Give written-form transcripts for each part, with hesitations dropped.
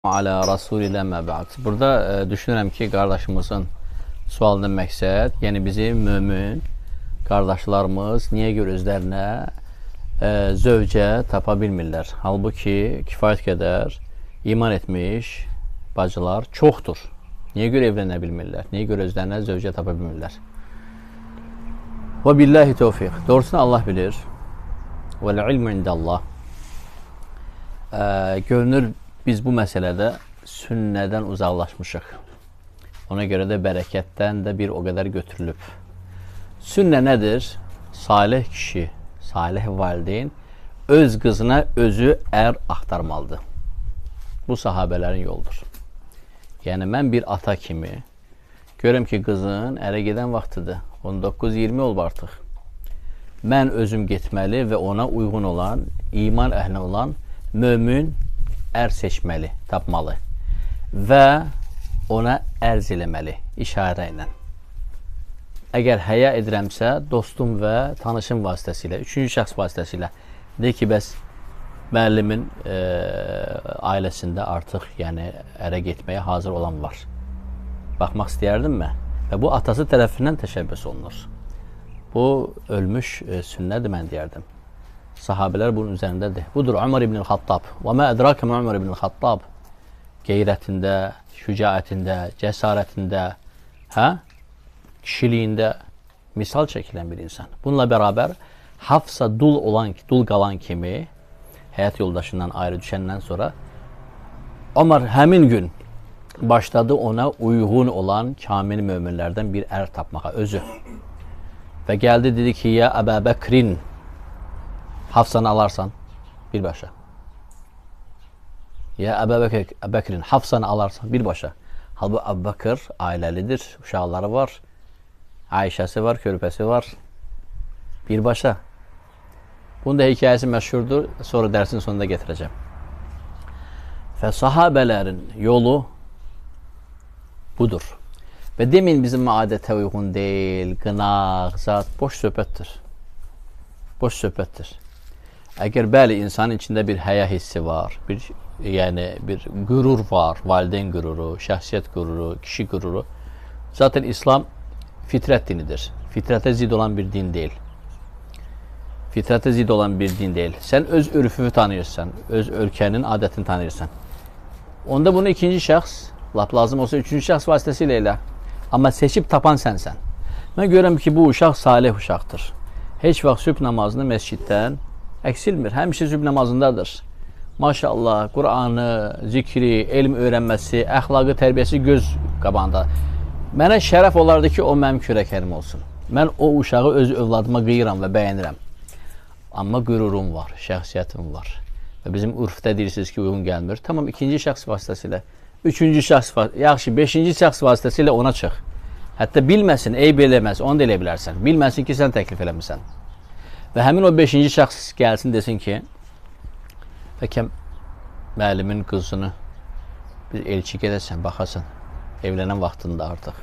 Alə Rasulillah məbəd. Burada düşünürəm ki, qardaşımızın sualının məqsəd, yəni bizim mömin qardaşlarımız niyə görə özlərinə zövcə tapa bilmirlər? Halbuki kifayət qədər iman etmiş bacılar çoxdur. Niyə görə evlənə bilmirlər? Niyə görə özlərinə zövcə tapa bilmirlər? Və billahi tövfiq. Doğrusunu Allah bilir. Vəl ilmu indəllah. Görünür biz bu məsələdə sünnədən uzaqlaşmışıq. Ona görə də bərəkətdən də bir o qədər götürülüb. Sünnə nədir? Salih kişi, salih valideyn öz qızına özü ər axtarmalıdır. Bu sahabələrin yoludur. Yəni mən bir ata kimi görürəm ki, qızın ərə gedən vaxtıdır. 19-20 olub artıq. Mən özüm getməli və ona uyğun olan, iman əhli olan mömin ər seçməli, tapmalı və ona ərz eləməli işarə ilə. Əgər həya edirəmsə, dostum və tanışım vasitəsilə, üçüncü şəxs vasitəsilə deyir ki, bəs müəllimin ailəsində artıq yəni ərə getməyə hazır olan var. Baxmaq istəyərdimmi? Və bu atası tərəfindən təşəbbüs olunur. Bu ölmüş sünnədir, mən deyərdim. Sahabələr bunun üzərindədir. Budur Ömər ibn Xattab. Və mə ədrakə Ömər ibn Xattab. Qeyrətində, şücaətində, cəsarətində, kişiliyində misal çəkilən bir insan. Bununla bərabər Hafsa dul qalan kimi həyat yoldaşından ayrı düşəndən sonra Ömər həmin gün başladı ona uyğun olan kamil möminlərdən bir ər tapmağa özü. Və gəldi dedi ki, ya Əbə Bəkrin, Hafsanı alarsan birbaşa. Ya Əbə Bəkrin, Hafsanı alarsan birbaşa. Halbuki Əbu Bəkir ailəlidir, uşaqları var, Ayşəsi var, körpəsi var. Birbaşa. Bunun da hekayəsi məşhurdur, sonra dərsin sonunda getirəcəm. Və sahabələrin yolu budur. Və demin bizim adətə uyğun deyil, qınaq, zat, boş söhbətdir. Boş söhbətdir. Əgər bəli, insanın içində bir həya hissi var, bir qürur var, valideyn qüruru, şəxsiyyət qüruru, kişi qüruru. Zaten İslam fitrət dinidir. Fitrətə zid olan bir din deyil. Fitrətə zid olan bir din deyil. Sən öz ürfünü tanıyırsan, öz ölkənin adətini tanıyırsan. Onda bunu ikinci şəxs, lap lazım olsa üçüncü şəxs vasitəsilə elə. Amma seçib tapan sənsən. Mən görürəm ki, bu uşaq salih uşaqdır. Heç vaxt sübh namazını məsciddən əksilmir. Həmişə sübh namazındadır. Maşallah, Qur'anı, zikri, elm öyrənməsi, əxlaqı, tərbiyəsi göz qabağında. Mənə şərəf olardı ki, o mənim kürəkərim olsun. Mən o uşağı öz övladıma qıyıram və bəyənirəm. Amma qürurum var, şəxsiyyətim var. Və bizim urfdə deyirsiniz ki, uyğun gəlmir. Tamam, ikinci şəxs vasitəsilə, üçüncü şəxs vasitəsilə, yaxşı, beşinci şəxs vasitəsilə ona çıx. Hətta bilməsin, eyb eləməz, onu da elə bilərsən. Bilməsin ki, sən təklif eləmirsən. Və həmin o beşinci şəxs gəlsin, desin ki, bəlkə müəllimin qızını bir elçi gedəsən, baxasan, evlənən vaxtında artıq.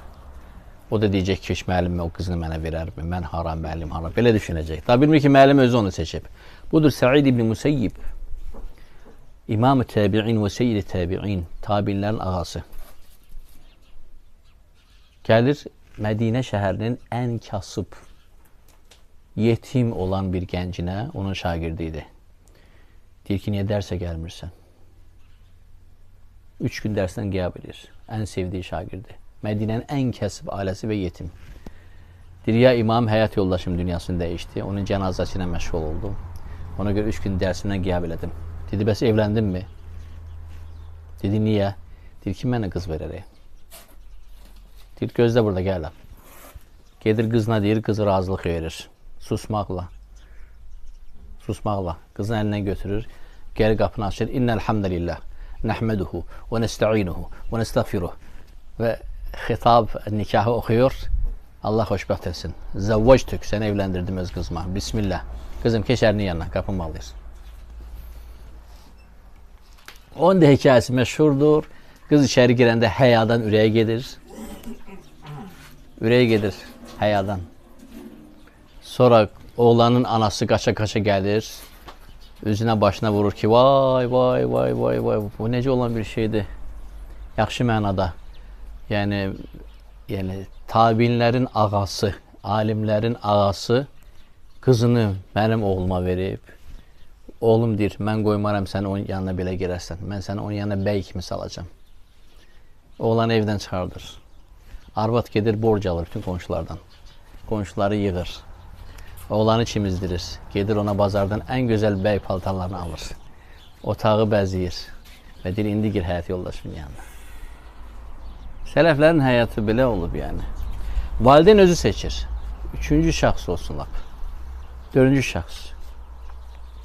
O da deyəcək ki, müəllim o qızını mənə verərmi, mən haram, müəllim haram, belə düşünəcək. Daha bilmir ki, müəllim özü onu seçib. Budur Səid ibn Musayyib, İmam-ı Təbi'in və Seyyid-i Təbi'in, tabiinlərin ağası. Gəlir Mədinə şəhərinin ən kasıb, yetim olan bir gəncinə, onun şagirdi idi. Deyir ki, niyə dərsə gəlmirsən? 3 gün dərsdən qiyab edir. Ən sevdiyi şagirdi. Mədinənin ən kasıb ailəsi və yetim. Deyir, ya imam həyat yoldaşım dünyasını dəyişdi. Onun cənazəsi ilə məşğul oldum. Ona görə 3 gün dərsimdən qiyab elədim. Dedi, bəs evləndin mi? Dedi, niyə? Deyir ki, mənə qız verərək. Deyir, gözlə burada, gələm. Gedir qızına deyir, qızı razılıq verir. Susmaqla. Susmaqla. Qızın əlindən götürür, gəri qapını açır. İnnəlhamdəlillah, nəhməduhu, və nəstə'inuhu, və nəstəğfiruh. Və xitab, nikahı oxuyur. Allah xoşbəxt etsin. Zəvvəctük, səni evləndirdim öz qızıma. Bismillah. Qızım, keç ərinin yanına, qapını bağlayır. Onun da hekayəsi məşhurdur. Qız içəri girəndə həyadan ürəyə gedir. Ürəyə gedir həyadan. Sonra oğlanın anası qaça-qaça gəlir. Üzünə başına vurur ki, vay, vay, vay, vay, vay, bu necə olan bir şeydir. Yaxşı mənada. Yəni tabinlərin ağası, alimlərin ağası qızını mənim oğluma verib. Oğlum deyir, mən qoymaram səni onun yanına belə girərsən. Mən səni onun yanına bəy kimi salacam. Oğlanı evdən çıxardır. Arvad gedir, borc alır bütün qonşulardan. Qonşuları yığır. Oğlanı çimizdirir. Gedir ona bazardan ən gözəl bəy paltarlarını alır. Otağı bəziyir. Və deyir, indi gir həyat yoldaşımın yanına. Sələflərin həyatı belə olub yəni. Valideyn özü seçir. Üçüncü şəxs olsun lap. Dördüncü şəxs.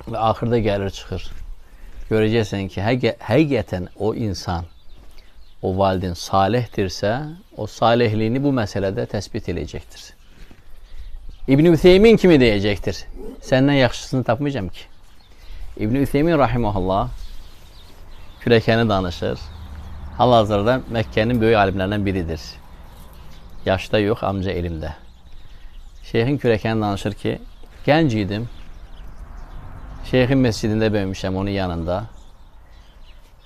Və axırda gəlir çıxır. Görəcəksən ki, həqiqətən o insan, o valideyn salihdirsə, o salihliyini bu məsələdə təsbit edəcəkdir. İbn-i Ütheymin kimi deyəcəkdir. Səndən yaxşısını tapmayacam ki. İbn-i Ütheymin rahiməhullah kürəkəni danışır. Hal-hazırda Məkkənin böyük alimlərindən biridir. Yaşda yox, amca elmdə. Şeyxin kürəkəni danışır ki, gənc idim. Şeyxin məscidində böyümüşəm onun yanında.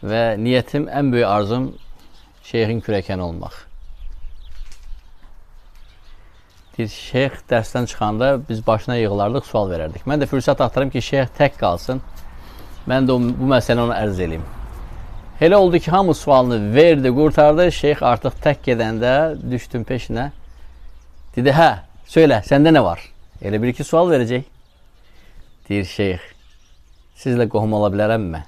Və niyyətim, ən böyük arzum şeyxin kürəkəni olmaq. Deyir, şeyx dərsdən çıxanda biz başına yığılardıq, sual verərdik. Mən də fürsət axtarım ki, şeyx tək qalsın. Mən də bu məsələni ona ərz edeyim. Elə oldu ki, hamı sualını verdi, qurtardı. Şeyx artıq tək gedəndə düşdüm peşinə. Dedi, hə, söylə, səndə nə var? Elə bir iki sual verəcək. Deyir, şeyx, sizlə qohum ola bilərəmmə?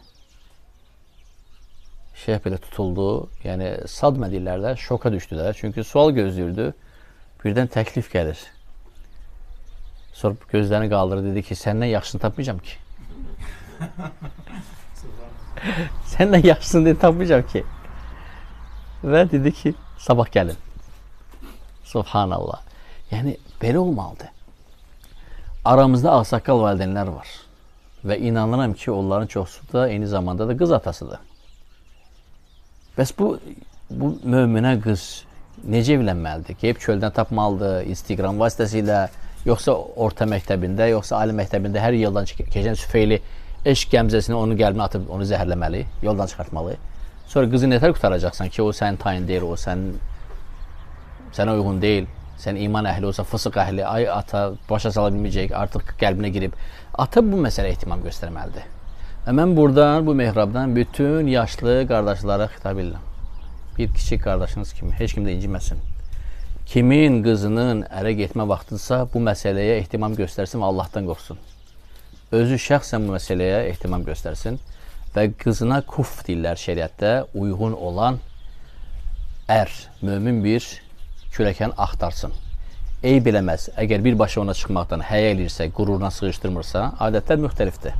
Şeyx belə tutuldu. Yəni, sadmə deyirlər də, şoka düşdülər. Çünki sual gözləyirdi. Birdən təklif gəlir. Sonra gözlərini qaldırdı, dedi ki, səndən yaxşısını tapmayacam ki. Səndən yaxşısını dedi, tapmayacam ki. Və dedi ki, sabah gəlin. Subhanallah. Yəni, belə olmalıdır. Aramızda ağsaqqal valideynlər var. Və inanıram ki, onların çoxsu da eyni zamanda da qız atasıdır. Bəs bu möminə qız necə evlənməlidir? Qeyb çöldən tapmalıdır, Instagram vasitəsilə, yoxsa orta məktəbində, yoxsa ali məktəbində hər yoldan keçən süfeyli eşq qəmzəsini onun qəlbinə atıb onu zəhərləməli, yoldan çıxartmalı. Sonra qızı nətər qutaracaqsan ki, o sənin tayin deyil, o sənə uyğun deyil. Sən iman əhli olsa, fısıq əhli, ay ata başa sala bilməyəcək, artıq qəlbinə girib. Ata bu məsələyə ehtimam göstərməlidir. Və mən buradan, bu mehrabdan bütün yaşlı qardaşlara xitab edirəm. Bir kiçik qardaşınız kimi, heç kim də inciməsin. Kimin qızının ərə getmə vaxtıdırsa, bu məsələyə ehtimam göstərsin və Allahdan qorxsun. Özü şəxsən bu məsələyə ehtimam göstərsin və qızına kuf deyirlər şəriətdə, uyğun olan mömin bir kürəkən axtarsın. Eyb eləməz. Əgər birbaşa ona çıxmaqdan həyə eləyirsə, qüruruna sığışdırmırsa, adətlər müxtəlifdir.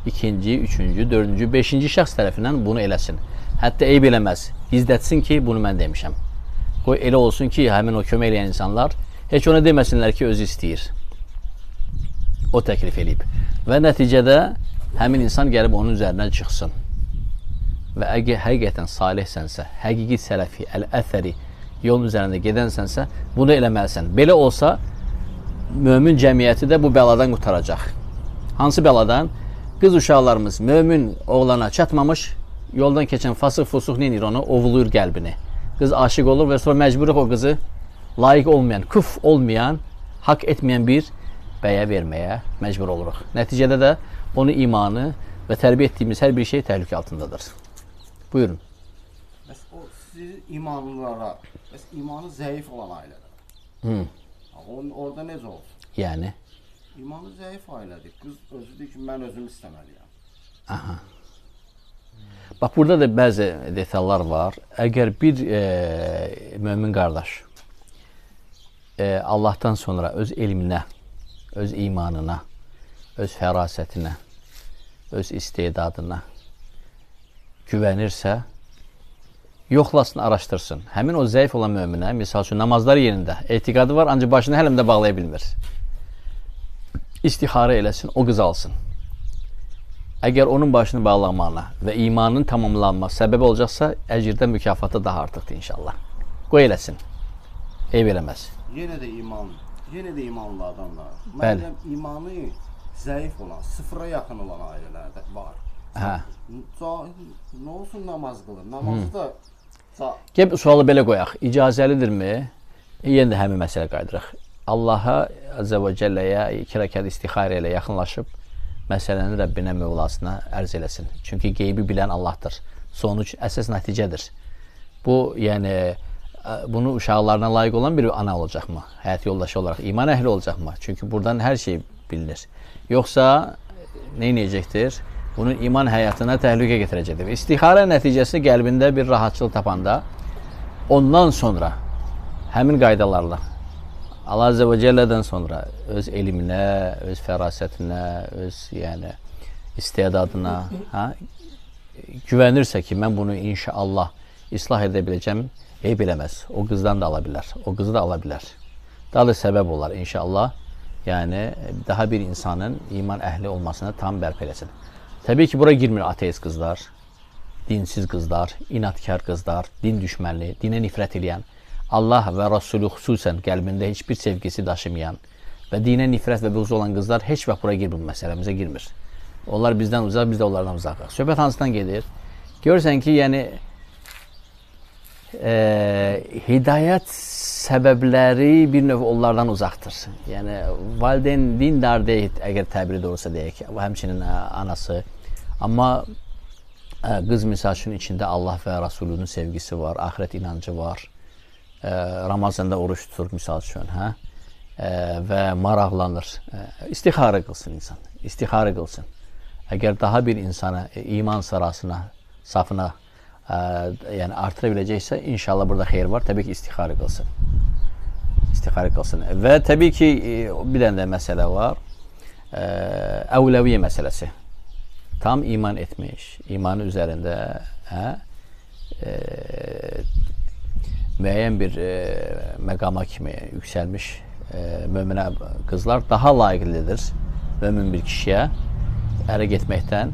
İkinci, üçüncü, dördüncü, beşinci şəxs tərəfindən bunu eləsin. Hətta eyb eləməz. Gizlətsin ki, bunu mən demişəm. Qoy elə olsun ki, həmin o kömək eləyən insanlar heç ona deməsinlər ki, özü istəyir. O təklif eləyib. Və nəticədə həmin insan gəlib onun üzərindən çıxsın. Və əgər həqiqətən salihsənsə, həqiqi sələfi, əl-əthəri yolun üzərində gedənsənsə, bunu eləməlisən. Belə olsa, mömin cəmiyyəti də bu bəladan qutaracaq. Hansı bəladan? Qız uşaqlarımız mömin oğlana çatmamış, yoldan keçən fasıq-fusuq neyir onu? Ovuluyur qəlbini. Qız aşiq olur və sonra məcburuq o qızı layiq olmayan, küf olmayan, haqq etməyən bir bəyə verməyə məcbur oluruq. Nəticədə də onun imanı və tərbiyə etdiyimiz hər bir şey təhlükə altındadır. Buyurun. Bəs o siz imanlılara, bəs imanı zəif olan ailələr. Orada necə olsun? Yəni? İmanı zəif ailədir. Qız özü deyir ki, mən özümü istəməliyəm. Aha. Bax, burada da bəzi detallar var. Əgər bir mömin qardaş Allahdan sonra öz elminə, öz imanına, öz fərasətinə, öz istedadına güvənirsə, yoxlasın, araşdırsın. Həmin o zəif olan möminə, misal üçün, namazlar yerində etiqadı var, ancaq başını hələm də bağlaya bilmir. İstixarə eləsin, o qızı alsın. Əgər onun başını bağlamağına və imanının tamamlanması səbəb olacaqsa, əcirdə mükafatı daha artıqdır inşallah. Qoy eləsin. Eyb eləməz. Yenə də imanlı adamlar. Bəli. Məncə imanı zəif olan, sıfıra yaxın olan ailələrdə var. Hə. Nə olsun namaz qılır? Namazı da Gəl sualı belə qoyaq. İcazəlidirmi? Yenə də həmin məsələ qayıdırıq. Allaha Azza və Cəlləyə 2 rəkat istixarə ilə yaxınlaşıb məsələni Rəbbinə, Mövlasına ərz eləsin. Çünki qeybi bilən Allahdır. Sonuç əsas nəticədir. Bu, yəni bunu uşaqlarına layiq olan bir ana olacaqmı? Həyat yoldaşı olaraq iman əhli olacaqmı? Çünki buradan hər şey bilinir. Yoxsa nə edəcəkdir? Bunun iman həyatına təhlükə gətirəcəkdir. İstixarə nəticəsi qəlbində bir rahatçılıq tapanda ondan sonra həmin qaydalarla Allah Azze və Cəllədən sonra öz elminə, öz fərasətinə, öz yəni istedadına güvənirsə ki, mən bunu inşallah islah edə biləcəm, eyb eləməz. O qızdan da ala bilər, o qızı da ala bilər. Daha da səbəb olar inşallah. Yəni daha bir insanın iman əhli olmasına tam bərpa eləsin. Təbii ki, bura girmir ateist qızlar, dinsiz qızlar, inatkar qızlar, din düşmənli, dinə nifrət edən, Allah və Rasulü xüsusən qəlbində heç bir sevgisi daşımayan və dinə nifrət və buğz olan qızlar heç vaxt bura girmir, məsələmizə girmir. Onlar bizdən uzaq, biz də onlardan uzaq. Söhbət hansından gedir? Görürsən ki, yəni hidayət səbəbləri bir növ onlardan uzaqdır. Yəni valideyn dindar deyil, əgər təbiri doğrusa deyək, həmçinin anası. Amma qız misal üçün içində Allah və Rasulunun sevgisi var, axirət inancı var. Ramazanda oruç tutur misal üçün, və maraqlanır. İstixarə qılsın insan, istixarə qılsın. Əgər daha bir insana, iman safına yəni artıra biləcəksə, inşallah burada xeyir var. Təbii ki, istixarə qılsın. İstixarə qılsın. Və təbii ki, bir dənə də məsələ var. Əvləviyyə məsələsi. Tam iman etmiş, imanı üzərində müəyyən bir məqama kimi yüksəlmiş möminə qızlar daha layiqlidir mömin bir kişiyə ərə getməkdən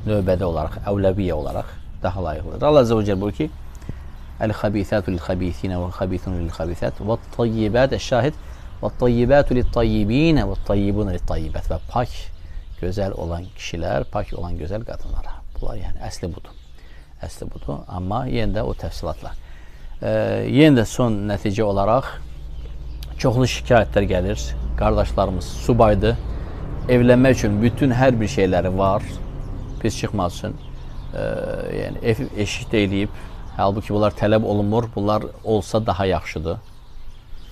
növbədə olaraq, əvləviyyə olaraq daha layiqlidir. Allah Azze və Celle buyurur ki, Əl-xabithatu lil-xabithinə vəl-xabithunu lil-xabithat və't-tayyibət əş-şahid və't-tayyibatu lit-tayyibinə və't-tayyibuna lit-tayyibət və pak, gözəl olan kişilər, pak olan gözəl qadınlara. Bunlar yəni əsli budur. Əsli budur. Amma yenə də o təfsilatlar. Yenə də son nəticə olaraq çoxlu şikayətlər gəlir. Qardaşlarımız subaydı. Evlənmək üçün bütün hər bir şeyləri var. Pis çıxmaq üçün. Yəni ev eşik deyilib. Halbuki bunlar tələb olunmur. Bunlar olsa daha yaxşıdır.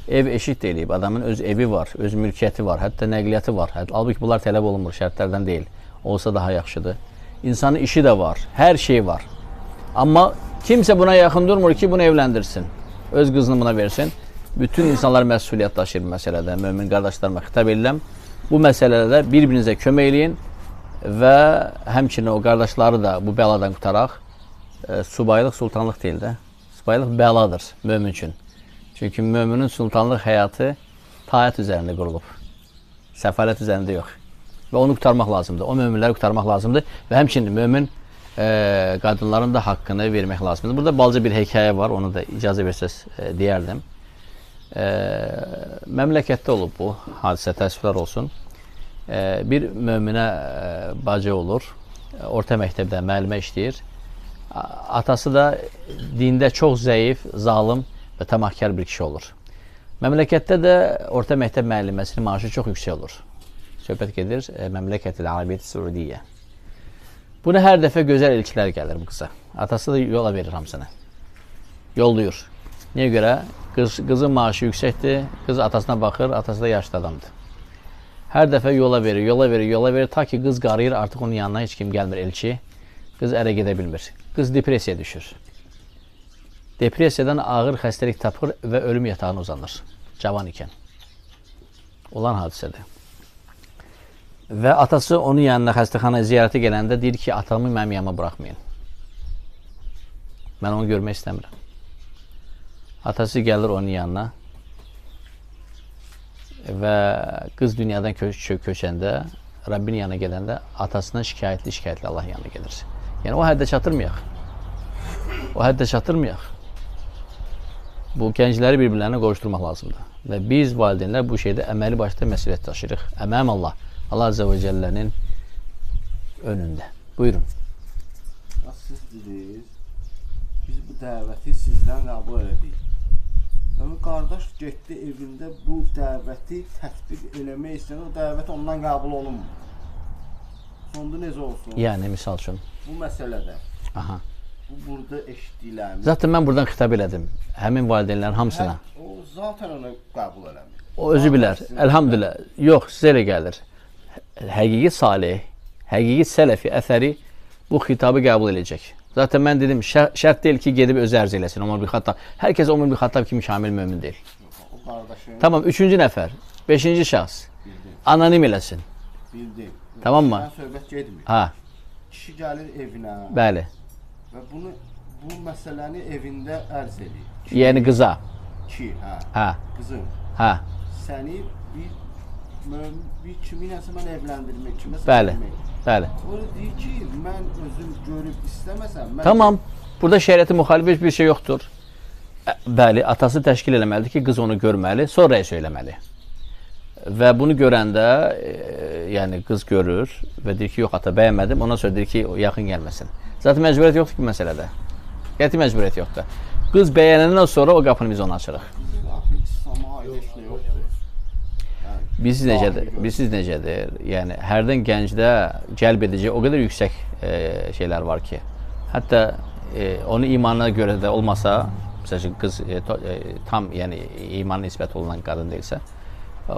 Ev eşik deyilib. Adamın öz evi var, öz mülkiyyəti var, hətta nəqliyyatı var. Halbuki bunlar tələb olunmur, şərtlərdən deyil. Olsa daha yaxşıdır. İnsanın işi də var, hər şey var. Amma kimsə buna yaxın durmur ki, bunu evləndirsin. Öz qızını buna versin. Bütün insanlar məsuliyyət daşıyır bu məsələdə. Mömin qardaşlarıma xitab edirəm. Bu məsələdə bir-birinizə kömək eləyin və həmçinin o qardaşları da bu bəladan qutaraq. Subaylıq sultanlıq deyil də. Subaylıq bəladır mömin üçün. Çünki möminin sultanlıq həyatı taat üzərində qurulub. Səfalət üzərində yox. Və onu qutarmaq lazımdır. O möminləri qutarmaq lazımdır. Və həmçinin mömin qadınların da haqqını vermək lazımdır. Burada balaca bir hekayə var. Onu da icazə versəz deyərdim. Məmləkətdə olub bu hadisə, təəssüflər olsun. Bir möminə bacı olur. Orta məktəbdə müəllimə işləyir. Atası da dində çox zəif, zalım və tamahkar bir kişi olur. Məmləkətdə də orta məktəb müəlliməsinin maaşı çox yüksək olur. Söhbət gedir Məmləkət-i Arabiyyət Suudiyyə. Buna hər dəfə gözəl elçilər gəlir bu qıza. Atası da yola verir hamısını. Yolluyur. Niyə görə? Qızın maaşı yüksəkdir. Qız atasına baxır, atası da yaşlı adamdır. Hər dəfə yola verir, ta ki qız qarıyır, artıq onun yanına heç kim gəlmir elçi. Qız ərə gedə bilmir. Qız depressiyaya düşür. Depressiyadan ağır xəstəlik tapır və ölüm yatağına uzanır. Cavan ikən. Olan hadisədir. Və atası onun yanına xəstəxanaya ziyarətə gələndə deyir ki, atamı mənim yanıma buraxmayın. Mən onu görmək istəmirəm. Atası gəlir onun yanına və qız dünyadan köçəndə, Rabbin yanına gələndə atasına şikayətli Allah yanına gedir. Yəni o həddə çatırmayaq. Bu gəncləri bir-birlərinə qovuşturmaq lazımdır. Və biz valideynlər bu şeydə əməli başda məsuliyyət daşıyırıq. Əməm Allah. Allah Azze ve Celle'nin önünde. Buyurun. Ya siz dediniz, biz bu dəvəti sizdən qəbul elədik. Yəni qardaş getdi evində bu dəvəti tətbiq eləmək istəyən, o dəvət ondan qəbul olunmur. Sonda necə olsun? Yani misal üçün. Bu məsələdə, Aha. bu burada eşitdiklərimiz, Zaten ben buradan xitab elədim. Həmin valideynlərin hamısına. o zaten onu qəbul eləmir. O özü bilər. Elhamdülillah. Yox, sizə elə gəlir. Həqiqi salih, həqiqi sələfi əsəri bu xitabı qəbul edəcək. Zaten mən dedim, şərt deyil ki, gedib özü ərz eləsin. Ömər bin Xattab. Hər kəs Ömər bin Xattab kimi kamil mömin deyil. O qardaşın Tamam, üçüncü nəfər, beşinci şəxs. Anonim eləsin. bildim. Tamam mı? Mən söhbət getmir. Ha, Kişi gəlir evinə bəli. və bu məsələni evində ərz edir. Yəni qıza. Ki, Ha, qızım, ha, səni bir kiminəsə mən evləndirmək, kiməsə bəli, vermək. bəli. O deyir ki, mən özüm görüb istəməsəm, mən Tamam, burada şəriətə müxalif heç bir şey yoxdur. Bəli, atası təşkil eləməlidir ki, qız onu görməli, sonra söyləməli. Və bunu görəndə, yəni qız görür və deyir ki, yox ata bəyənmədim, ondan sonra deyir ki, yaxın gəlməsin. Zaten məcburiyyət yoxdur ki, məsələdə. Qəti məcburiyyət yoxdur. Qız bəyənəndən sonra o qapını biz ona açırıq. İslam'a aid heç nə yoxdur. Bilirsiniz necədir? Yəni, hərdən gəncdə cəlb edici o qədər yüksək şeylər var ki, hətta onu imanına görə də olmasa, məsələn, qız tam yəni, imanı nisbət olunan qadın deyilsə,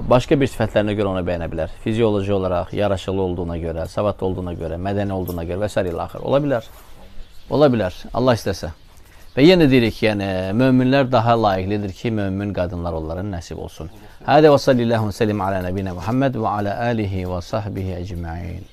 başqa bir sifətlərinə görə onu bəyənə bilər. Fizioloji olaraq, yaraşıqlı olduğuna görə, savadlı olduğuna görə, mədəni olduğuna görə və s. ilə axır. Ola bilər. Ola bilər. Allah istəsə. Və yenə deyirik ki, yəni, möminlər daha layiqlidir ki, mömin qadınlar onların nəsib olsun. Hədə və sallallahu aleyhi və səlləm alə nəbinə Muhammed və alə alihi və sahbihi əcma'in.